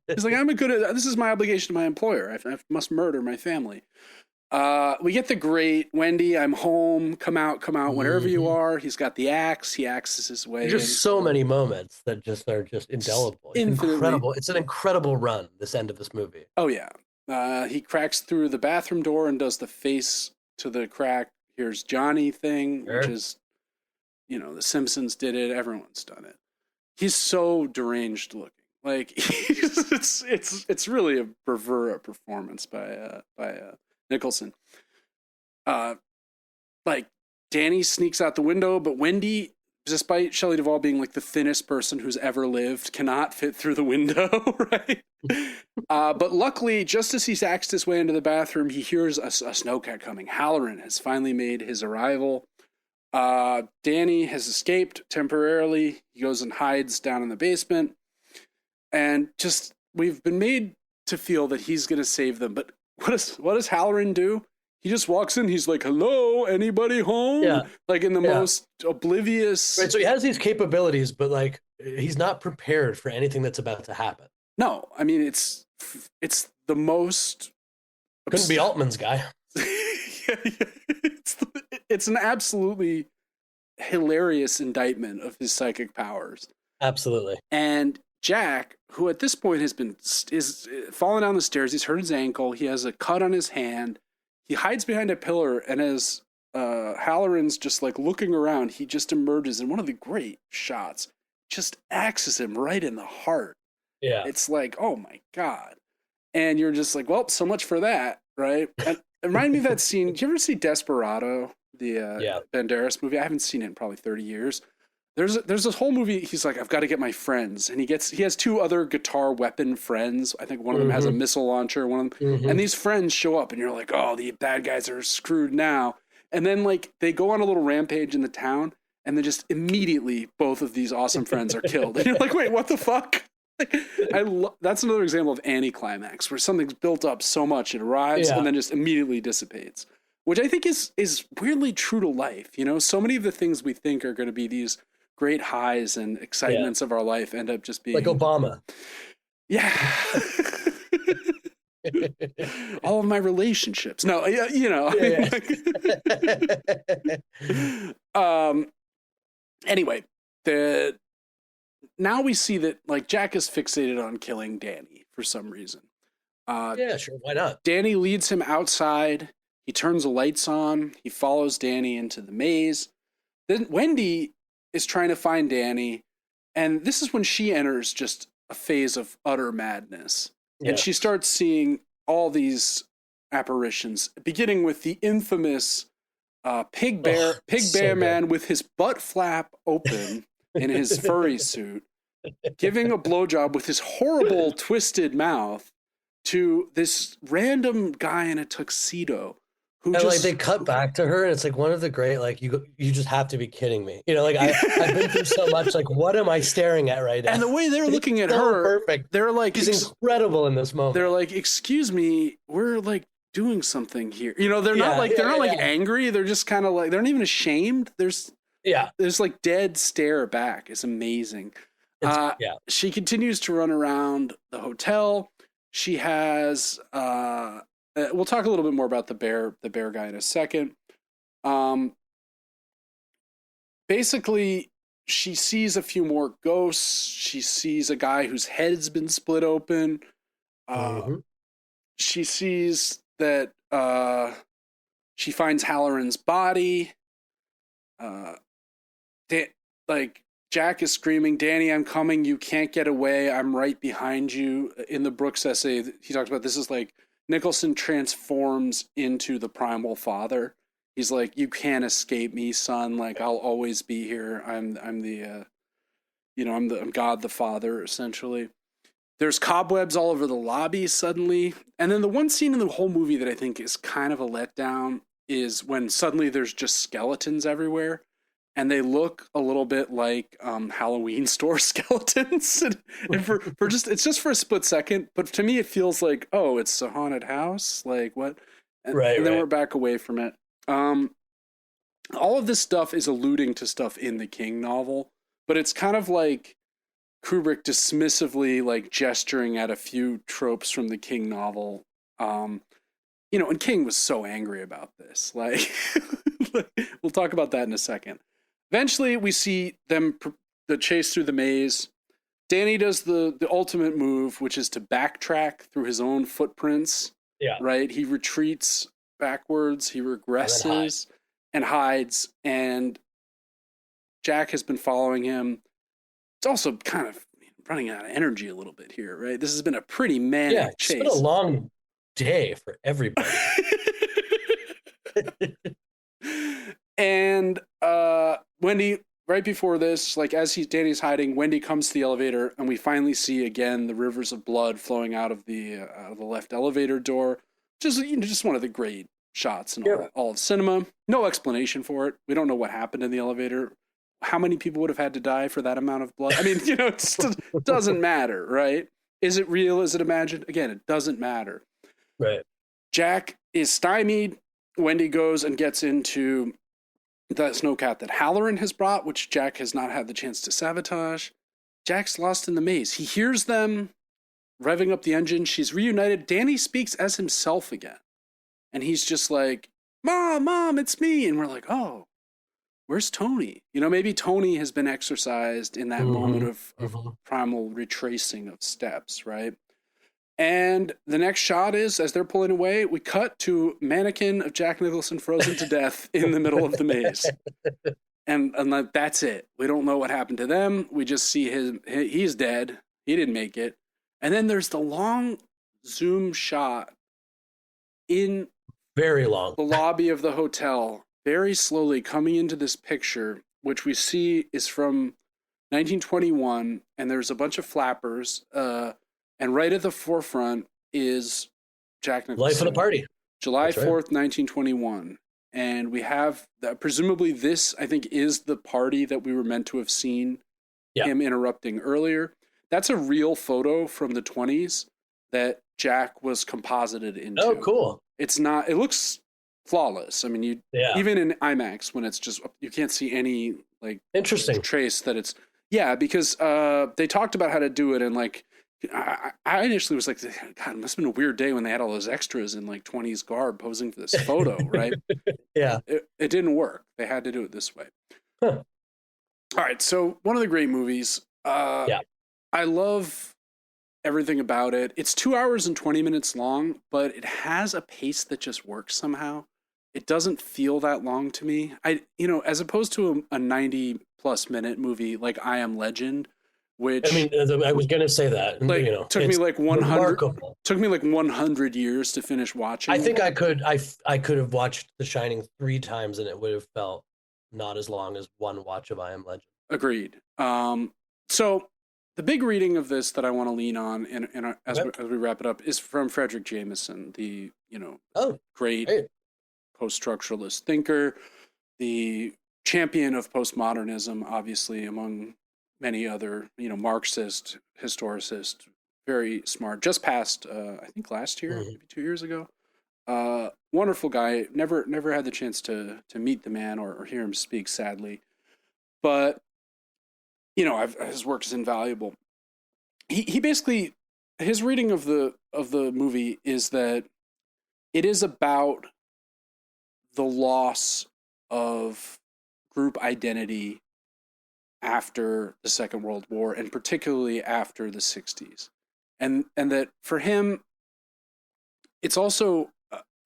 He's like, this is my obligation to my employer. I must murder my family. We get the great Wendy, I'm home, come out whenever you are. He's got the axe. He axes his way. There's just so many moments that are just indelible. It's incredible. It's an incredible run, this end of this movie. Oh, yeah. He cracks through the bathroom door and does the face to the crack. Here's Johnny thing, which is, you know, the Simpsons did it. Everyone's done it. He's so deranged looking. Like, it's really a bravura performance by Nicholson. Like, Danny sneaks out the window, but Wendy, despite Shelley Duvall being like the thinnest person who's ever lived, cannot fit through the window, right? But luckily, just as he's axed his way into the bathroom, he hears a snowcat coming. Halloran has finally made his arrival. Danny has escaped temporarily. He goes and hides down in the basement. And just, we've been made to feel that he's going to save them. But what does Halloran do? He just walks in. He's like, "Hello, anybody home?" Yeah. Like in the most oblivious. Right. So he has these capabilities, but like he's not prepared for anything that's about to happen. No, I mean it's the most. Couldn't be Altman's guy. It's an absolutely hilarious indictment of his psychic powers. Absolutely. And Jack, who at this point is falling down the stairs, he's hurt his ankle. He has a cut on his hand. He hides behind a pillar, and as Halloran's just like looking around, he just emerges in one of the great shots, just axes him right in the heart. Yeah. It's like, oh my God. And you're just like, well, so much for that, right? And it reminded me of that scene. Did you ever see Desperado, the Banderas movie? I haven't seen it in probably 30 years. There's this whole movie. He's like, I've got to get my friends, and he has two other guitar weapon friends. I think one of them has a missile launcher. And these friends show up, and you're like, oh, the bad guys are screwed now. And then like they go on a little rampage in the town, and then just immediately both of these awesome friends are killed. And you're like, wait, what the fuck? Like, that's another example of anticlimax, where something's built up so much it arrives and then just immediately dissipates, which I think is weirdly true to life. You know, so many of the things we think are going to be these great highs and excitements of our life end up just being like Obama. Yeah. All of my relationships. No, you know. Anyway, now we see that like Jack is fixated on killing Danny for some reason. Yeah, sure. Why not? Danny leads him outside. He turns the lights on. He follows Danny into the maze. Then Wendy is trying to find Danny. And this is when she enters just a phase of utter madness. Yeah. And she starts seeing all these apparitions, beginning with the infamous pig bear man with his butt flap open in his furry suit, giving a blowjob with his horrible twisted mouth to this random guy in a tuxedo. Who and like they cut back to her, and it's like one of the great, like you just have to be kidding me, you know, like I've been through so much, like what am I staring at right now? And the way they're looking at her, perfect. They're like, she's incredible in this moment. They're like, excuse me, we're like doing something here, you know. They're not like angry. They're just kind of like, they're not even ashamed. There's like dead stare back. It's amazing. She continues to run around the hotel. She has we'll talk a little bit more about the bear guy in a second. Basically, she sees a few more ghosts. She sees a guy whose head's been split open. She sees that she finds Halloran's body. Like Jack is screaming, "Danny, I'm coming. You can't get away. I'm right behind you." In the Brooks essay, he talks about this is like Nicholson transforms into the primal father. He's like, "You can't escape me, son. Like I'll always be here. I'm God the Father, essentially." There's cobwebs all over the lobby suddenly. And then the one scene in the whole movie that I think is kind of a letdown is when suddenly there's just skeletons everywhere. And they look a little bit like Halloween store skeletons. and for just, it's just for a split second. But to me, it feels like, oh, it's a haunted house. Like what? And then we're back away from it. All of this stuff is alluding to stuff in the King novel. But it's kind of like Kubrick dismissively like gesturing at a few tropes from the King novel. And King was so angry about this. Like, we'll talk about that in a second. Eventually, we see them the chase through the maze. Danny does the ultimate move, which is to backtrack through his own footprints. Yeah. Right? He retreats backwards. He regresses and hides. And Jack has been following him. It's also kind of running out of energy a little bit here, right? This has been a pretty manic chase. It's been a long day for everybody. And Wendy, right before this, like as Danny's hiding, Wendy comes to the elevator, and we finally see again the rivers of blood flowing out of the left elevator door. Just one of the great shots in all of cinema. No explanation for it. We don't know what happened in the elevator. How many people would have had to die for that amount of blood? I mean, it doesn't matter, right? Is it real? Is it imagined? Again, it doesn't matter. Right. Jack is stymied. Wendy goes and gets into the snowcat that Halloran has brought, which Jack has not had the chance to sabotage. Jack's lost in the maze. He hears them revving up the engine. She's reunited. Danny speaks as himself again. And he's just like, Mom, it's me. And we're like, oh, where's Tony? Maybe Tony has been exercised in that moment of primal retracing of steps, right? And the next shot is, as they're pulling away, we cut to mannequin of Jack Nicholson frozen to death in the middle of the maze. And that's it. We don't know what happened to them. We just see he's dead. He didn't make it. And then there's the long zoom shot in very long the lobby of the hotel, very slowly coming into this picture, which we see is from 1921. And there's a bunch of flappers, and right at the forefront is Jack Nicholson. Life of the party. July 4th, 1921. And we have, presumably this, I think, is the party that we were meant to have seen him interrupting earlier. That's a real photo from the 20s that Jack was composited into. Oh, cool. It's not, it looks flawless. I mean, even in IMAX when it's just, you can't see any like interesting trace that it's, because they talked about how to do it, and like I initially was like, God, it must have been a weird day when they had all those extras in like 20s garb posing for this photo, right? Yeah. It didn't work. They had to do it this way. Huh. All right, so one of the great movies. I love everything about it. It's 2 hours and 20 minutes long, but it has a pace that just works somehow. It doesn't feel that long to me. As opposed to a 90 plus minute movie like I Am Legend, which, I mean, I was going to say that, like, took me like 100 remarkable. Took me like 100 years to finish watching. I think I could have watched The Shining 3 times and it would have felt not as long as one watch of I Am Legend. Agreed. So the big reading of this that I want to lean on as we wrap it up is from Frederic Jameson, the great post-structuralist thinker, the champion of postmodernism, obviously, among many other, Marxist, historicist, very smart. Just passed, I think last year, maybe 2 years ago. Wonderful guy. Never had the chance to meet the man or hear him speak, sadly. But his work is invaluable. He basically, his reading of the movie is that it is about the loss of group identity after the Second World War, and particularly after the 60s. And that for him, it's also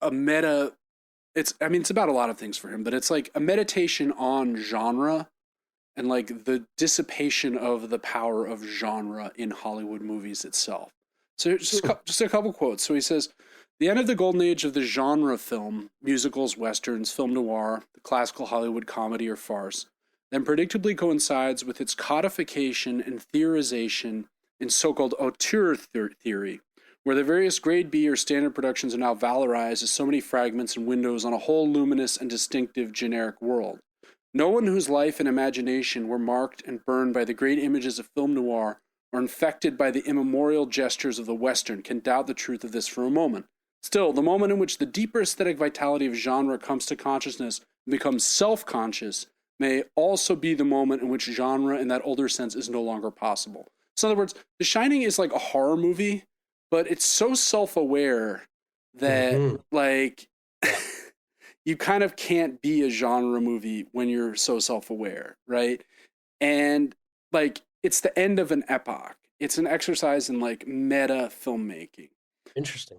a meta, it's about a lot of things for him, but it's like a meditation on genre and like the dissipation of the power of genre in Hollywood movies itself. So just a couple quotes. So he says, "The end of the golden age of the genre film, musicals, westerns, film noir, the classical Hollywood comedy or farce, then predictably coincides with its codification and theorization in so-called auteur theory, where the various grade B or standard productions are now valorized as so many fragments and windows on a whole luminous and distinctive generic world. No one whose life and imagination were marked and burned by the great images of film noir or infected by the immemorial gestures of the Western can doubt the truth of this for a moment. Still, the moment in which the deeper aesthetic vitality of genre comes to consciousness and becomes self-conscious may also be the moment in which genre in that older sense is no longer possible." So in other words, The Shining is like a horror movie, but it's so self-aware that like you kind of can't be a genre movie when you're so self-aware, right? And like it's the end of an epoch. It's an exercise in like meta filmmaking. Interesting.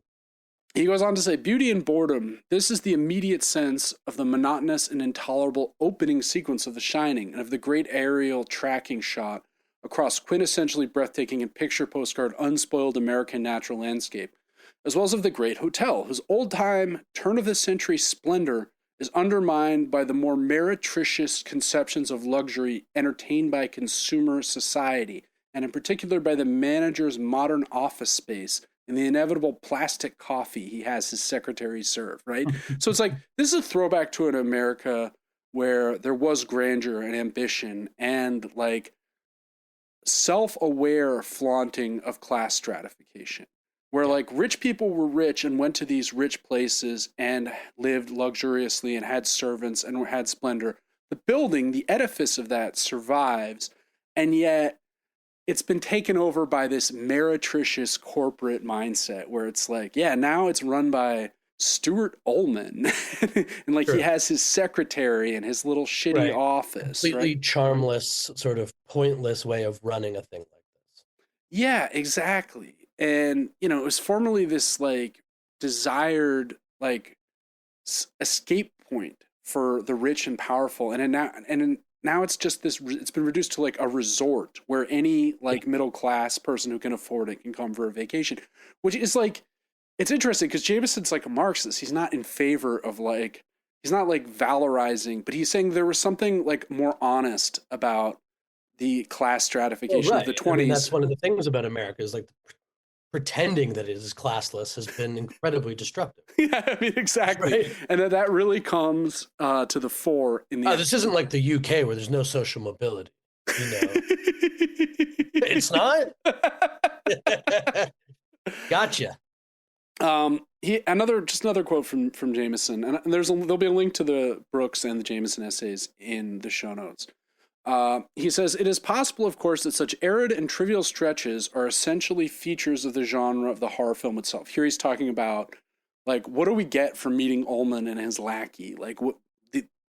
He goes on to say, "Beauty and boredom. This is the immediate sense of the monotonous and intolerable opening sequence of The Shining and of the great aerial tracking shot across quintessentially breathtaking and picture postcard unspoiled American natural landscape, as well as of the great hotel, whose old-time, turn-of-the-century splendor is undermined by the more meretricious conceptions of luxury entertained by consumer society, and in particular by the manager's modern office space and the inevitable plastic coffee he has his secretary serve," right? So it's like, this is a throwback to an America where there was grandeur and ambition and like self-aware flaunting of class stratification, where like rich people were rich and went to these rich places and lived luxuriously and had servants and had splendor. The building, the edifice of that survives, and yet it's been taken over by this meretricious corporate mindset where it's like, now it's run by Stuart Ullman and like he has his secretary and his little shitty office. Completely charmless, sort of pointless way of running a thing like this. Yeah, exactly. And, it was formerly this like desired like escape point for the rich and powerful. And now it's just this, it's been reduced to like a resort where any like middle class person who can afford it can come for a vacation, which is like, it's interesting because Jameson's like a Marxist. He's not in favor of like, he's not like valorizing, but he's saying there was something like more honest about the class stratification of the 20s. I mean, that's one of the things about America is like pretending that it is classless has been incredibly destructive. Yeah, I mean, exactly. Right? And that really comes to the fore in the this isn't like the UK where there's no social mobility. It's not? Gotcha. Another quote from Jameson, and there'll be a link to the Brooks and the Jameson essays in the show notes. He says, it is possible, of course, that such arid and trivial stretches are essentially features of the genre of the horror film itself. Here he's talking about, like, what do we get from meeting Altman and his lackey? Like,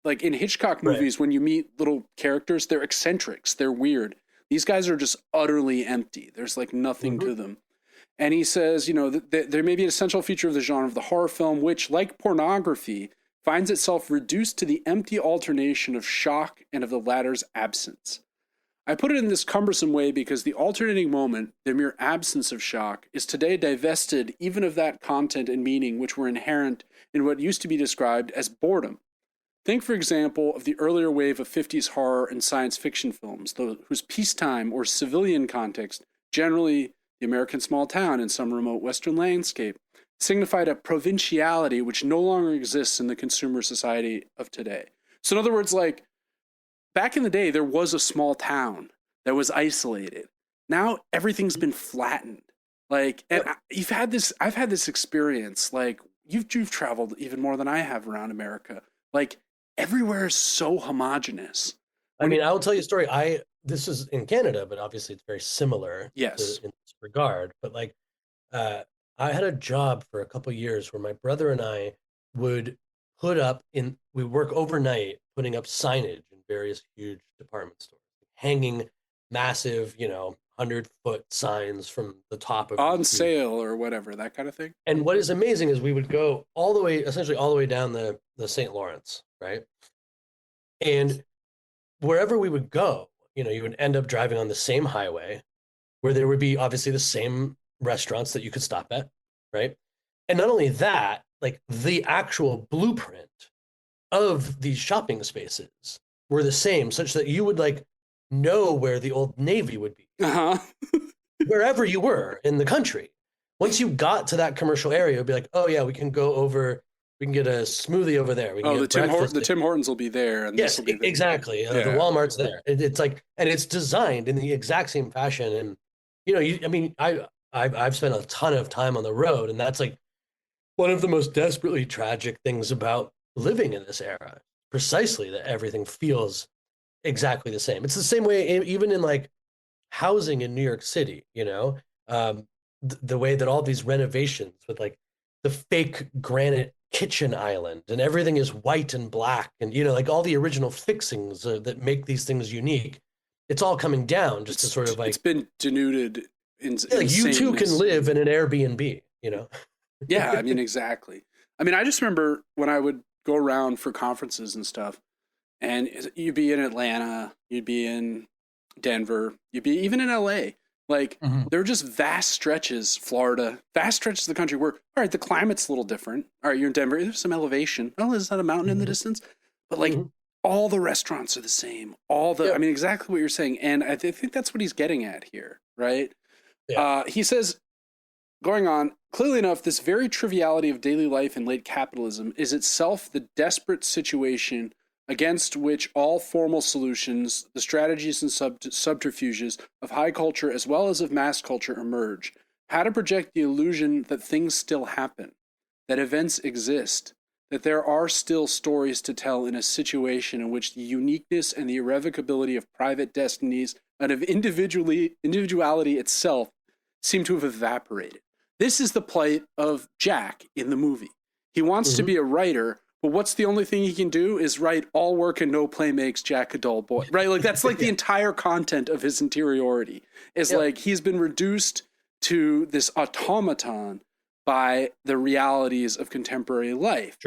like in Hitchcock movies, when you meet little characters, they're eccentrics, they're weird. These guys are just utterly empty. There's like nothing to them. And he says, there may be an essential feature of the genre of the horror film, which, like pornography, finds itself reduced to the empty alternation of shock and of the latter's absence. I put it in this cumbersome way because the alternating moment, the mere absence of shock, is today divested even of that content and meaning which were inherent in what used to be described as boredom. Think, for example, of the earlier wave of 50s horror and science fiction films, whose peacetime or civilian context, generally the American small town in some remote Western landscape, signified a provinciality which no longer exists in the consumer society of today. So in other words, like, back in the day, there was a small town that was isolated. Now everything's been flattened. Like, and I've had this experience. Like, you've traveled even more than I have around America. Like, everywhere is so homogenous. I mean, I'll tell you a story. This is in Canada, but obviously it's very similar. Yes. In this regard. But like, I had a job for a couple of years where my brother and I would we work overnight putting up signage in various huge department stores, hanging massive, 100-foot signs from the top of on sale or whatever, that kind of thing. And what is amazing is we would go essentially all the way down the St. Lawrence, right? And wherever we would go, you would end up driving on the same highway where there would be obviously the same restaurants that you could stop at, right? And not only that, like the actual blueprint of these shopping spaces were the same, such that you would like know where the Old Navy would be, wherever you were in the country. Once you got to that commercial area, it'd be like, oh yeah, we can go over. We can get a smoothie over there. We can get the Tim Hortons will be there, and yes, this will be there. Exactly. The Walmart's there. It's like, and it's designed in the exact same fashion. And I've spent a ton of time on the road, and that's like one of the most desperately tragic things about living in this era. Precisely that everything feels exactly the same. It's the same way even in like housing in New York City. The way that all these renovations with like the fake granite kitchen island and everything is white and black, and like all the original fixings that make these things unique, it's all coming down just to sort of like, it's been denuded in like you too can live in an Airbnb. Yeah, I mean, exactly. I mean, I just remember when I would go around for conferences and stuff, and you'd be in Atlanta, you'd be in Denver, you'd be even in LA. Like, there were just vast stretches, Florida, vast stretches of the country where, all right, the climate's a little different. All right, you're in Denver, there's some elevation. Oh, is that a mountain in the distance? But like, all the restaurants are the same. I mean, exactly what you're saying. And I think that's what he's getting at here, right? Yeah. He says, going on, clearly enough, this very triviality of daily life in late capitalism is itself the desperate situation against which all formal solutions, the strategies and subterfuges of high culture as well as of mass culture emerge. How to project the illusion that things still happen, that events exist, that there are still stories to tell in a situation in which the uniqueness and the irrevocability of private destinies and of individuality itself seem to have evaporated. This is the plight of Jack in the movie. He wants to be a writer, but what's the only thing he can do is write all work and no play makes Jack a dull boy, right? Like that's like the entire content of his interiority is like he's been reduced to this automaton by the realities of contemporary life,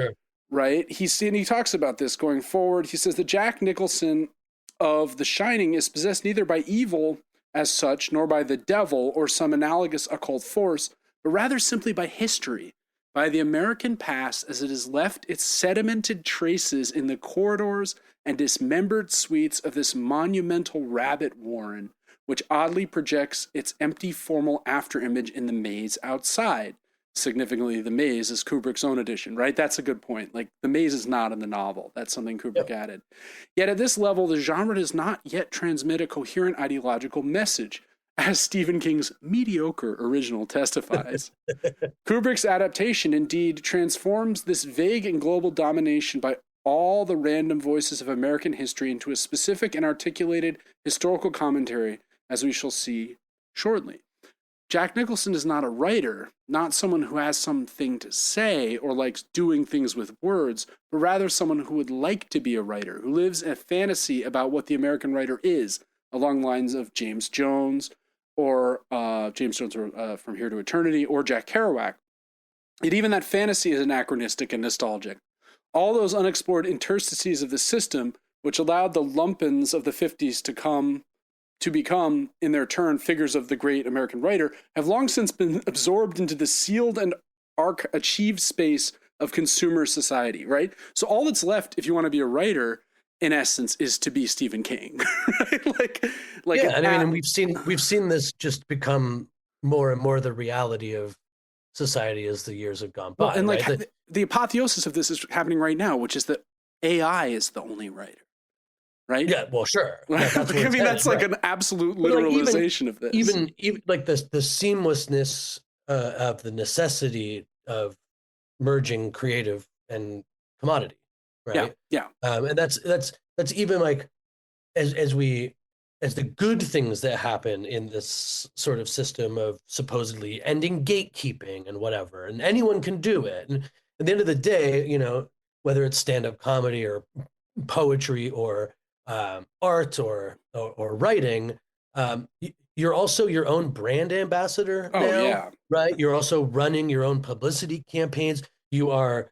right? He talks about this going forward. He says that Jack Nicholson of The Shining is possessed neither by evil as such, nor by the devil or some analogous occult force, but rather simply by history, by the American past as it has left its sedimented traces in the corridors and dismembered suites of this monumental rabbit warren, which oddly projects its empty formal afterimage in the maze outside. Significantly, the maze is Kubrick's own addition, right? That's a good point. Like, the maze is not in the novel. That's something Kubrick added. Yet at this level, the genre does not yet transmit a coherent ideological message. as Stephen King's mediocre original testifies. Kubrick's adaptation indeed transforms this vague and global domination by all the random voices of American history into a specific and articulated historical commentary, as we shall see shortly. Jack Nicholson is not a writer, not someone who has something to say or likes doing things with words, but rather someone who would like to be a writer, who lives a fantasy about what the American writer is, along the lines of James Jones, or From Here to Eternity, or Jack Kerouac. And even that fantasy is anachronistic and nostalgic. All those unexplored interstices of the system, which allowed the lumpens of the 50s to become, in their turn, figures of the great American writer, have long since been absorbed into the sealed and achieved space of consumer society, right? So all that's left, if you want to be a writer, in essence, is to be Stephen King, right? Yeah, and I mean, we've seen this just become more and more the reality of society as the years have gone by. Well, and like right? the apotheosis of this is happening right now, which is that AI is the only writer. Right? Yeah, well, sure. Right? Yeah, I mean, that's like an absolute literalization of this. Even like the seamlessness of the necessity of merging creative and commodity, right? Yeah. And that's even like as the good things that happen in this sort of system of supposedly ending gatekeeping and whatever, and anyone can do it. And at the end of the day, whether it's stand-up comedy or poetry or art or writing, you're also your own brand ambassador now, right? You're also running your own publicity campaigns. You are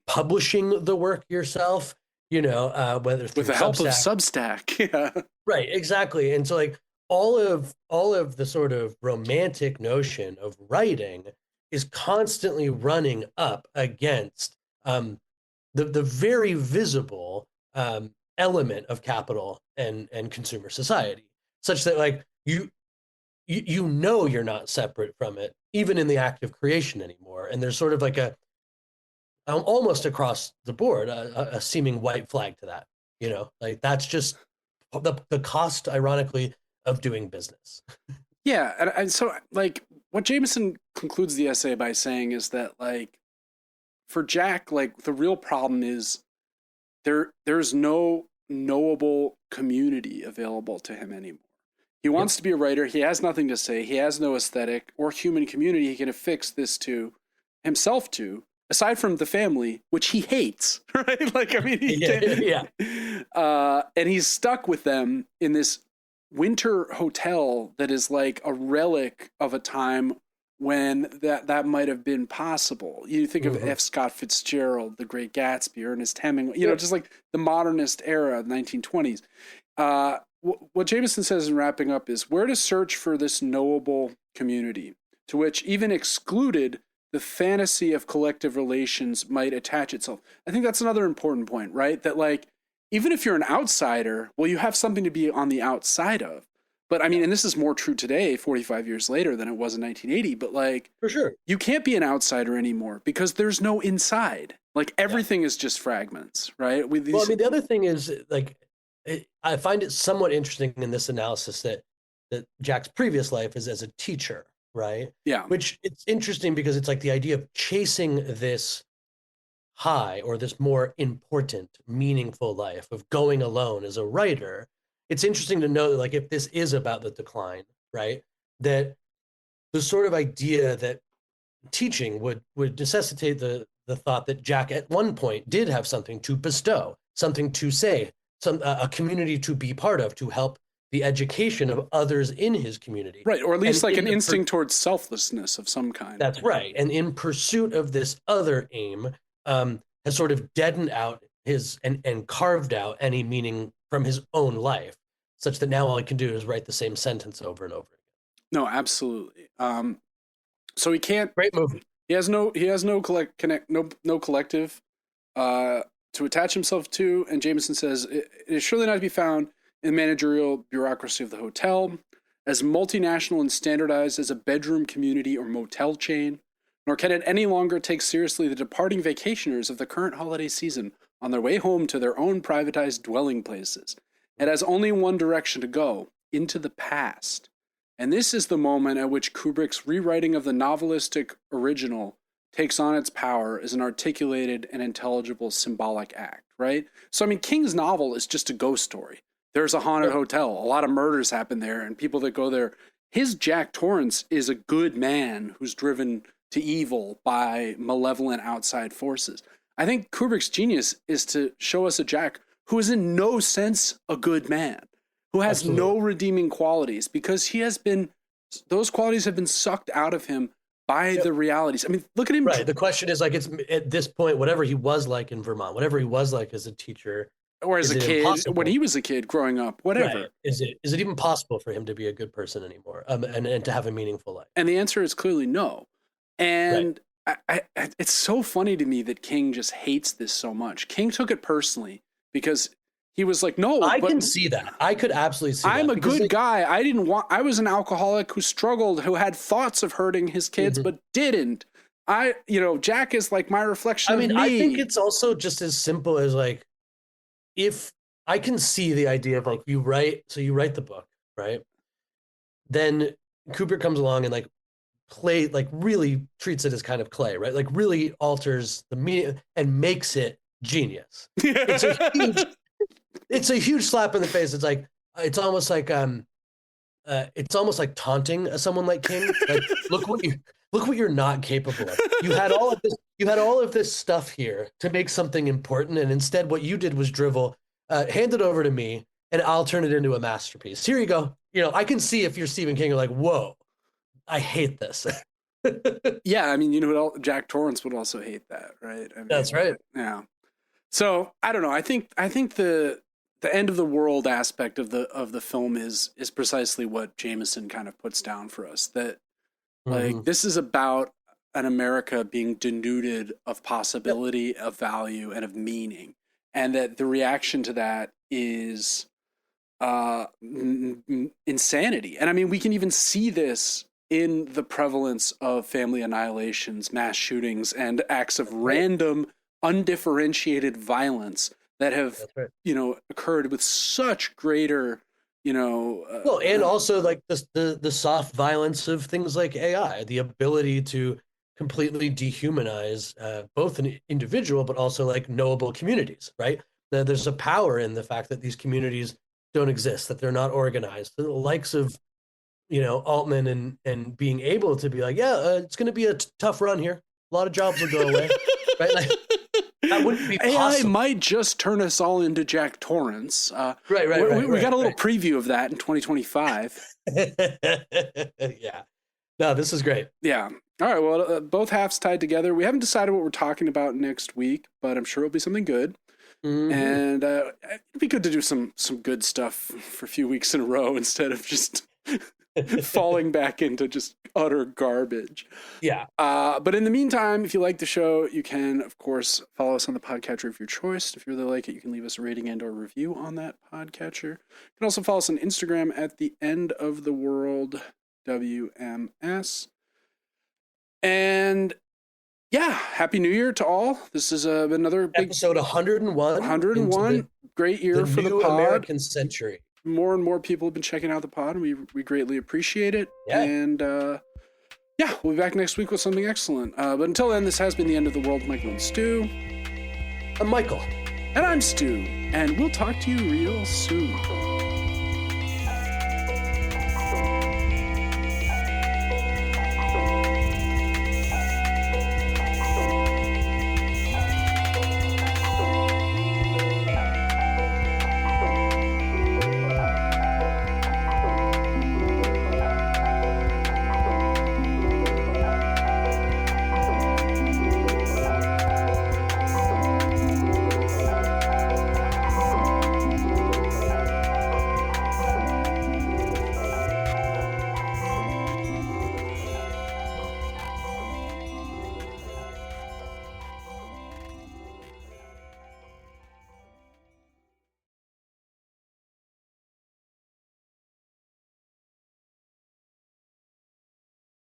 publishing the work yourself, whether through with the help of Substack. Yeah. Right, exactly. And so like all of the sort of romantic notion of writing is constantly running up against the very visible element of capital and consumer society, such that like you're not separate from it, even in the act of creation anymore. And there's sort of like almost across the board, a seeming white flag to that, like that's just the cost, ironically, of doing business. Yeah. And so like what Jameson concludes the essay by saying is that like for Jack, like the real problem is there's no knowable community available to him anymore. He wants to be a writer. He has nothing to say. He has no aesthetic or human community he can affix this to himself to, aside from the family, which he hates, right? Like, I mean, and he's stuck with them in this winter hotel that is like a relic of a time when that might have been possible. You think of F. Scott Fitzgerald, The Great Gatsby, Ernest Hemingway, just like the modernist era, 1920s. What Jameson says in wrapping up is where to search for this knowable community, to which even excluded the fantasy of collective relations might attach itself. I think that's another important point, right? That like, even if you're an outsider, well, you have something to be on the outside of. But I mean, and this is more true today, 45 years later, than it was in 1980. But like, for sure, you can't be an outsider anymore because there's no inside. Like everything is just fragments, right? Well, I mean, the other thing is like, I find it somewhat interesting in this analysis that Jack's previous life is as a teacher, right? Yeah. Which it's interesting because it's like the idea of chasing this high or this more important, meaningful life of going alone as a writer. It's interesting to know that like if this is about the decline, right, that the sort of idea that teaching would necessitate the thought that Jack at one point did have something to bestow, something to say, a community to be part of, to help the education of others in his community. Right, or at least like an instinct towards selflessness of some kind. That's right. And in pursuit of this other aim, has sort of deadened out his and carved out any meaning from his own life, such that now all he can do is write the same sentence over and over again. No, absolutely. So he can't. Great movie. He has no collective to attach himself to. And Jameson says it is surely not to be found in the managerial bureaucracy of the hotel, as multinational and standardized as a bedroom community or motel chain, nor can it any longer take seriously the departing vacationers of the current holiday season on their way home to their own privatized dwelling places. It has only one direction to go, into the past, And this is the moment at which Kubrick's rewriting of the novelistic original takes on its power as an articulated and intelligible symbolic act, right? So, I mean, King's novel is just a ghost story. There's a haunted hotel. A lot of murders happen there, and people that go there. His Jack Torrance is a good man who's driven to evil by malevolent outside forces. I think Kubrick's genius is to show us a Jack who is in no sense a good man, who has no redeeming qualities, because those qualities have been sucked out of him by the realities. I mean, look at him. Right. The question is, like, it's at this point, whatever he was like in Vermont, whatever he was like as a teacher, or as a kid, when he was a kid growing up, whatever. Right. Is it even possible for him to be a good person anymore, and to have a meaningful life? And the answer is clearly no. And it's so funny to me that King just hates this so much. King took it personally because he was like, no, I can see that. I could absolutely see I'm a good guy. I was an alcoholic who struggled, who had thoughts of hurting his kids, but didn't. Jack is like my reflection of me. I think it's also just as simple as, like, if I can see the idea of, like, you write the book, right? Then Kubrick comes along and, like, really treats it as kind of clay, right? Like, really alters the meaning and makes it genius. It's a huge slap in the face. It's like, it's almost like taunting someone like King. Like, look what you're not capable of. You had all of this stuff here to make something important, and instead what you did was drivel. Hand it over to me, and I'll turn it into a masterpiece. Here you go. I can see if you're Stephen King, you're like, whoa, I hate this. Yeah, I mean, Jack Torrance would also hate that, right? I mean, that's right. Yeah. So I don't know. I think the end of the world aspect of the film is precisely what Jameson kind of puts down for us. That like this is about an America being denuded of possibility, of value, and of meaning, and that the reaction to that is insanity. And I mean, we can even see this in the prevalence of family annihilations, mass shootings, and acts of random, undifferentiated violence that have, occurred with such greater, and also, like, the soft violence of things like AI, the ability to completely dehumanize both an individual, but also, like, knowable communities, right? There's a power in the fact that these communities don't exist, that they're not organized. The likes of, Altman and being able to be like, it's going to be a tough run here. A lot of jobs will go away, right? Like, that wouldn't be possible. AI might just turn us all into Jack Torrance. Right. We got a little preview of that in 2025. Yeah. No, this is great. Yeah. All right. Well, both halves tied together. We haven't decided what we're talking about next week, but I'm sure it'll be something good. And it'd be good to do some good stuff for a few weeks in a row instead of just falling back into just utter garbage. Yeah. But in the meantime, if you like the show, you can, of course, follow us on the podcatcher of your choice. If you really like it, you can leave us a rating and or review on that podcatcher. You can also follow us on Instagram at the End of the World WMS. And yeah, Happy New Year to all. This is another big episode 101. 101. Great year for the pod. American century. More and more people have been checking out the pod, and we greatly appreciate it. Yeah. And we'll be back next week with something excellent. But until then, this has been The End of the World. Michael and Stu. I'm Michael. And I'm Stu. And we'll talk to you real soon.